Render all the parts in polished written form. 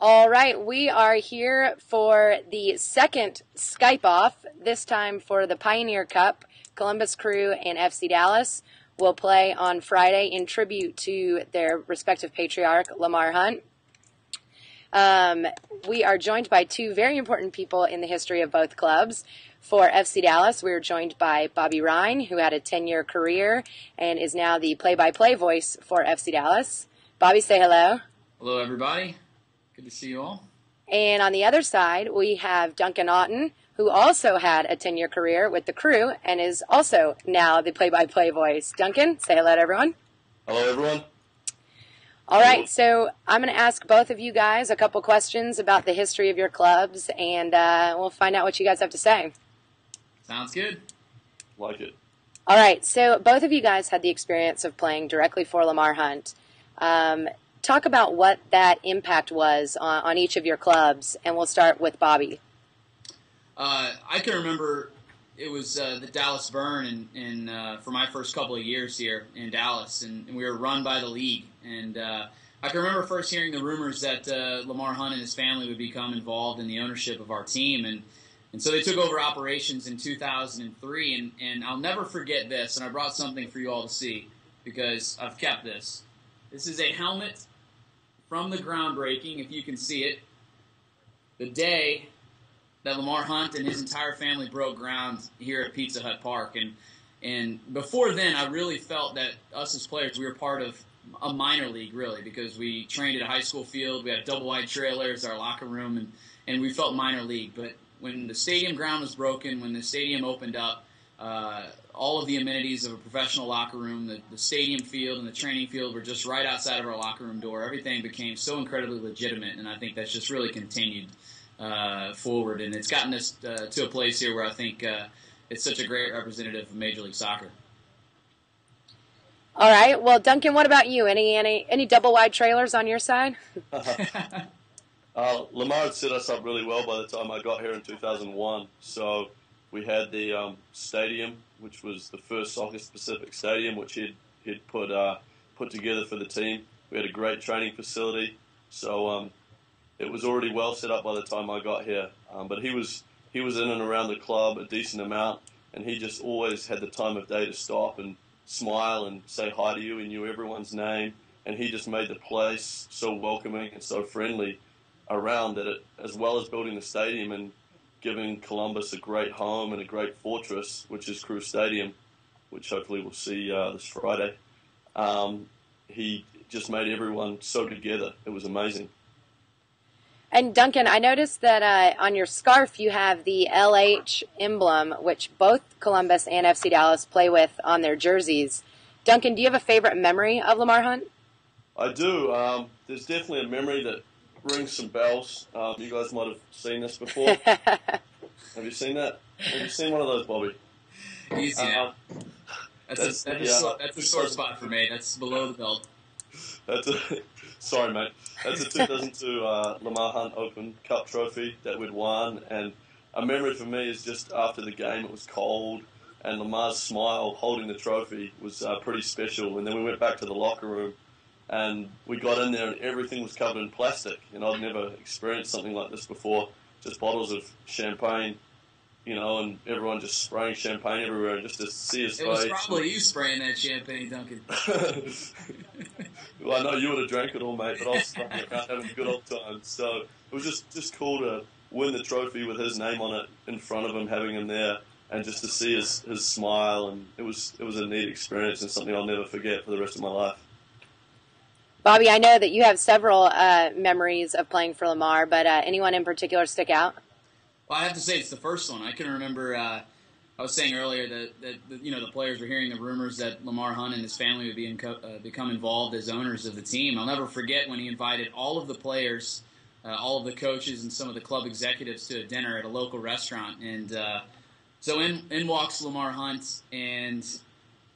All right, we are here for the second Skype-Off, this time for the Pioneer Cup. Columbus Crew and FC Dallas will play on Friday in tribute to their respective patriarch, Lamar Hunt. We are joined by two very important people in the history of both clubs. For FC Dallas, we are joined by Bobby Rhine, who had a 10-year career and is now the play-by-play voice for FC Dallas. Bobby, say hello. Hello, everybody. Good to see you all. And on the other side, we have Duncan Oughton, who also had a 10-year career with the Crew and is also now the play-by-play voice. Duncan, say hello to everyone. Hello, everyone. All right, so I'm going to ask both of you guys a couple questions about the history of your clubs, and we'll find out what you guys have to say. Sounds good. Like it. All right, so both of you guys had the experience of playing directly for Lamar Hunt. Talk about what that impact was on each of your clubs, and we'll start with Bobby. I can remember it was the Dallas Burn for my first couple of years here in Dallas, and we were run by the league. And I can remember first hearing the rumors that Lamar Hunt and his family would become involved in the ownership of our team, and so they took over operations in 2003. And I'll never forget this, and I brought something for you all to see because I've kept this. This is a helmet from the groundbreaking, if you can see it, the day that Lamar Hunt and his entire family broke ground here at Pizza Hut Park. And before then, I really felt that us as players, we were part of a minor league, really, because we trained at a high school field. We had double-wide trailers, our locker room, and we felt minor league. But when the stadium ground was broken, when the stadium opened up, all of the amenities of a professional locker room, the stadium field and the training field were just right outside of our locker room door. Everything became so incredibly legitimate, and I think that's just really continued forward. And it's gotten us to a place here where I think it's such a great representative of Major League Soccer. All right. Well, Duncan, what about you? Any double-wide trailers on your side? Lamar had set us up really well by the time I got here in 2001. So we had the stadium, which was the first soccer-specific stadium, which he'd put together for the team. We had a great training facility, so it was already well set up by the time I got here. But he was in and around the club a decent amount, and he just always had the time of day to stop and smile and say hi to you. He knew everyone's name, and he just made the place so welcoming and so friendly around that it, as well as building the stadium and giving Columbus a great home and a great fortress, which is Crew Stadium, which hopefully we'll see this Friday. He just made everyone so together. It was amazing. And Duncan, I noticed that on your scarf you have the LH emblem, which both Columbus and FC Dallas play with on their jerseys. Duncan, do you have a favorite memory of Lamar Hunt? I do. There's definitely a memory that rings some bells. You guys might have seen this before. Have you seen that? Have you seen one of those, Bobby? Easy now. That's a sore spot for me. That's below the belt. Sorry, mate. That's a 2002 Lamar Hunt Open Cup trophy that we'd won, and a memory for me is just after the game. It was cold, and Lamar's smile holding the trophy was pretty special. And then we went back to the locker room, and we got in there, and everything was covered in plastic. And I'd never experienced something like this before. Just bottles of champagne, and everyone just spraying champagne everywhere, just to see his face. It was probably you spraying that champagne, Duncan. Well, I know you would have drank it all, mate, but I was spraying it around having a good old time. So it was just cool to win the trophy with his name on it in front of him, having him there, and just to see his smile. And it was a neat experience and something I'll never forget for the rest of my life. Bobby, I know that you have several memories of playing for Lamar, but anyone in particular stick out? Well, I have to say it's the first one. I can remember I was saying earlier that the players were hearing the rumors that Lamar Hunt and his family would become involved as owners of the team. I'll never forget when he invited all of the players, all of the coaches, and some of the club executives to a dinner at a local restaurant. And so in walks Lamar Hunt, and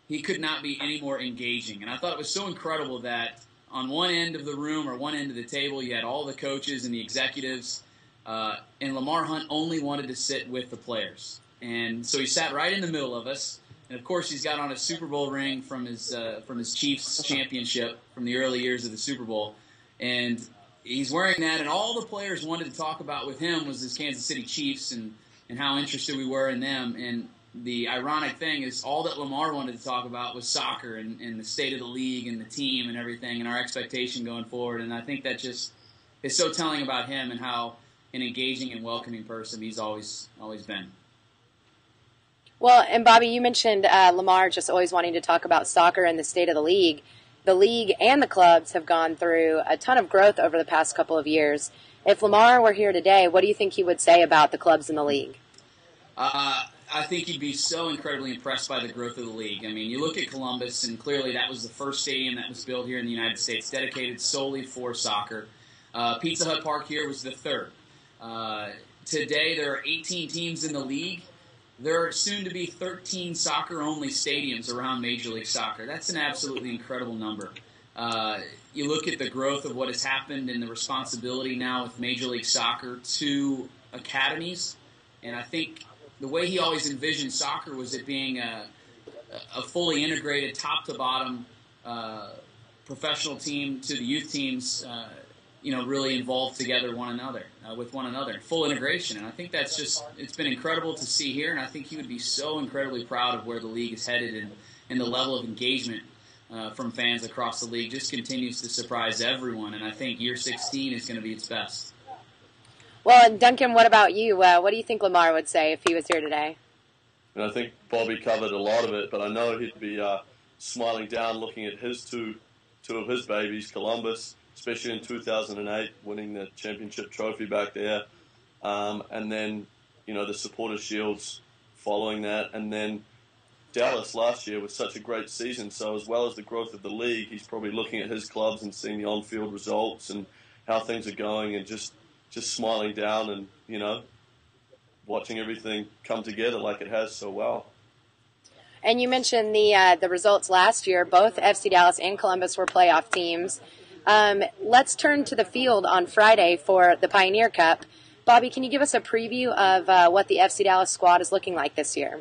he could not be any more engaging. And I thought it was so incredible that on one end of the room or one end of the table, you had all the coaches and the executives, and Lamar Hunt only wanted to sit with the players. And so he sat right in the middle of us. And, of course, he's got on a Super Bowl ring from his Chiefs championship from the early years of the Super Bowl. And he's wearing that, and all the players wanted to talk about with him was his Kansas City Chiefs and how interested we were in them. And the ironic thing is all that Lamar wanted to talk about was soccer and the state of the league and the team and everything and our expectation going forward. And I think that just is so telling about him and how an engaging and welcoming person he's always been. Well, and Bobby, you mentioned Lamar just always wanting to talk about soccer and the state of the league. The league and the clubs have gone through a ton of growth over the past couple of years. If Lamar were here today, what do you think he would say about the clubs in the league? I think he'd be so incredibly impressed by the growth of the league. I mean, you look at Columbus, and clearly that was the first stadium that was built here in the United States, dedicated solely for soccer. Pizza Hut Park here was the third. Today there are 18 teams in the league. There are soon to be 13 soccer-only stadiums around Major League Soccer. That's an absolutely incredible number. You look at the growth of what has happened and the responsibility now with Major League Soccer to academies, and I think the way he always envisioned soccer was it being a fully integrated, top-to-bottom professional team to the youth teams, really involved together with one another, full integration. And I think that's it's been incredible to see here, and I think he would be so incredibly proud of where the league is headed and the level of engagement from fans across the league just continues to surprise everyone, and I think year 16 is going to be its best. Well, and Duncan, what about you? What do you think Lamar would say if he was here today? And I think Bobby covered a lot of it, but I know he'd be smiling down looking at his two of his babies, Columbus, especially in 2008, winning the championship trophy back there. And then, the Supporters' Shields following that. And then Dallas last year was such a great season. So as well as the growth of the league, he's probably looking at his clubs and seeing the on-field results and how things are going and just smiling down and, watching everything come together like it has so well. And you mentioned the results last year. Both FC Dallas and Columbus were playoff teams. Let's turn to the field on Friday for the Pioneer Cup. Bobby, can you give us a preview of what the FC Dallas squad is looking like this year?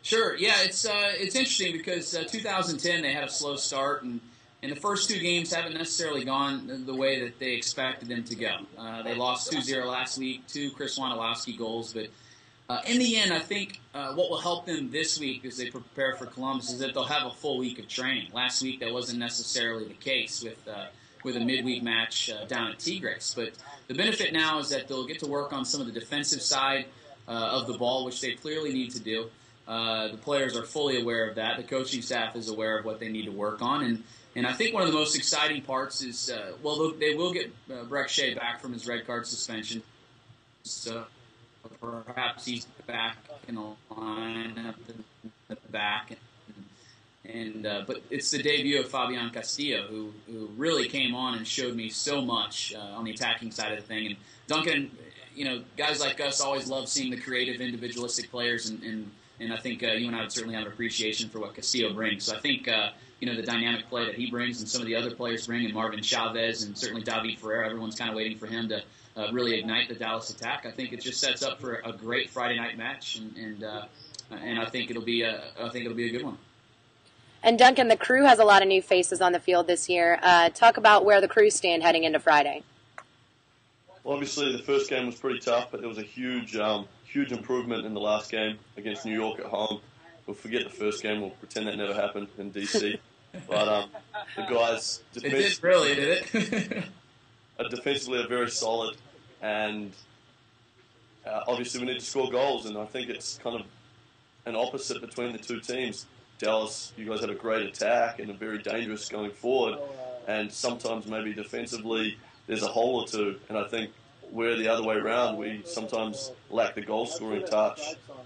Sure. Yeah, it's interesting because 2010 they had a slow start, and the first two games haven't necessarily gone the way that they expected them to go. They lost 2-0 last week, 2 Chris Wondolowski goals, but in the end, I think what will help them this week as they prepare for Columbus is that they'll have a full week of training. Last week that wasn't necessarily the case with a midweek match down at Tigres. But the benefit now is that they'll get to work on some of the defensive side of the ball, which they clearly need to do. The players are fully aware of that. The coaching staff is aware of what they need to work on. And I think one of the most exciting parts is, they will get Breck Shea back from his red card suspension. So perhaps he's back in the lineup in the back. But it's the debut of Fabian Castillo, who really came on and showed me so much on the attacking side of the thing. And Duncan, guys like us always love seeing the creative, individualistic players, and I think you and I would certainly have an appreciation for what Castillo brings. So I think the dynamic play that he brings and some of the other players bring, and Marvin Chavez and certainly David Ferreira, everyone's kind of waiting for him to really ignite the Dallas attack. I think it just sets up for a great Friday night match, and I think it'll be a good one. And Duncan, the Crew has a lot of new faces on the field this year. Talk about where the Crew stand heading into Friday. Well, obviously the first game was pretty tough, but there was a huge improvement in the last game against New York at home. We'll forget the first game. We'll pretend that never happened in D.C. But the guys defensively, did it? Defensively are very solid, and obviously we need to score goals, and I think it's kind of an opposite between the two teams. Dallas, you guys have a great attack and are very dangerous going forward, and sometimes maybe defensively there's a hole or two, and I think we're the other way around. We sometimes lack the goal-scoring touch,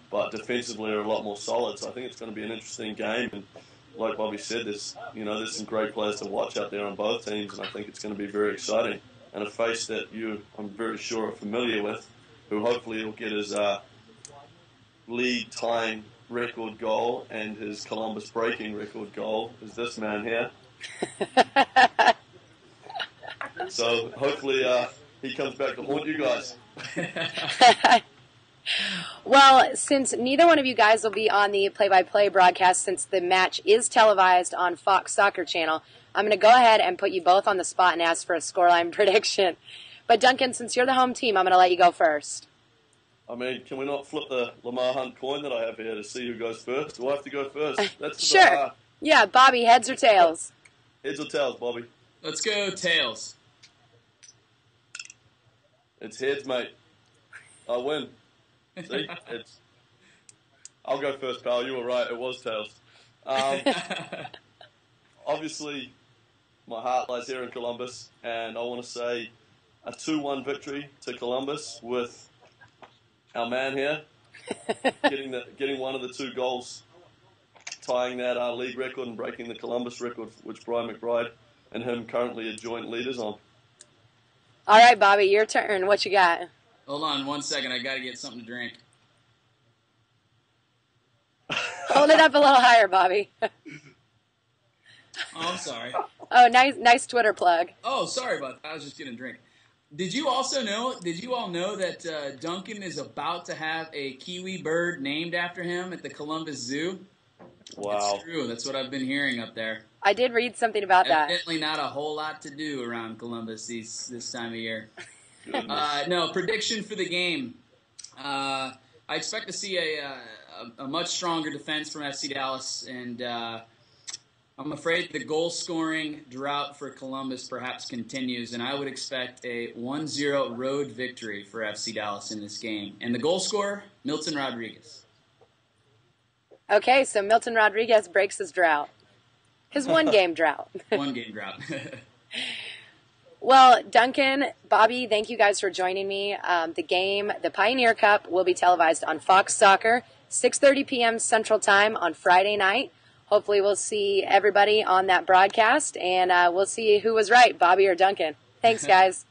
but defensively are a lot more solid, so I think it's going to be an interesting game, and like Bobby said, there's some great players to watch out there on both teams, and I think it's going to be very exciting, and a face that I'm very sure, are familiar with, who hopefully will get his league-tying record goal and his Columbus breaking record goal is this man here. So hopefully he comes back to haunt you guys. Well, since neither one of you guys will be on the play-by-play broadcast, since the match is televised on Fox Soccer Channel, I'm going to go ahead and put you both on the spot and ask for a scoreline prediction. But Duncan, since you're the home team, I'm going to let you go first. I mean, can we not flip the Lamar Hunt coin that I have here to see who goes first? Do I have to go first? That's sure. Yeah, Bobby, heads or tails? Heads or tails, Bobby? Let's go tails. It's heads, mate. I win. See? I'll go first, pal. You were right. It was tails. Obviously, my heart lies here in Columbus, and I want to say a 2-1 victory to Columbus with our man here getting one of the 2 goals, tying that league record and breaking the Columbus record, which Brian McBride and him currently are joint leaders on. All right, Bobby, your turn. What you got? Hold on 1 second. I got to get something to drink. Hold it up a little higher, Bobby. Oh, I'm sorry. Oh, nice Twitter plug. Oh, sorry about that. I was just getting a drink. Did you all know that Duncan is about to have a kiwi bird named after him at the Columbus Zoo? Wow. It's true. That's what I've been hearing up there. I did read something about that. Evidently not a whole lot to do around Columbus this time of year. No, prediction for the game. I expect to see a much stronger defense from FC Dallas, and I'm afraid the goal-scoring drought for Columbus perhaps continues, and I would expect a 1-0 road victory for FC Dallas in this game. And the goal scorer, Milton Rodriguez. Okay, so Milton Rodriguez breaks his drought. His one-game drought. One-game drought. Well, Duncan, Bobby, thank you guys for joining me. The Pioneer Cup, will be televised on Fox Soccer, 6:30 p.m. Central Time on Friday night. Hopefully we'll see everybody on that broadcast, and we'll see who was right, Bobby or Duncan. Thanks, guys.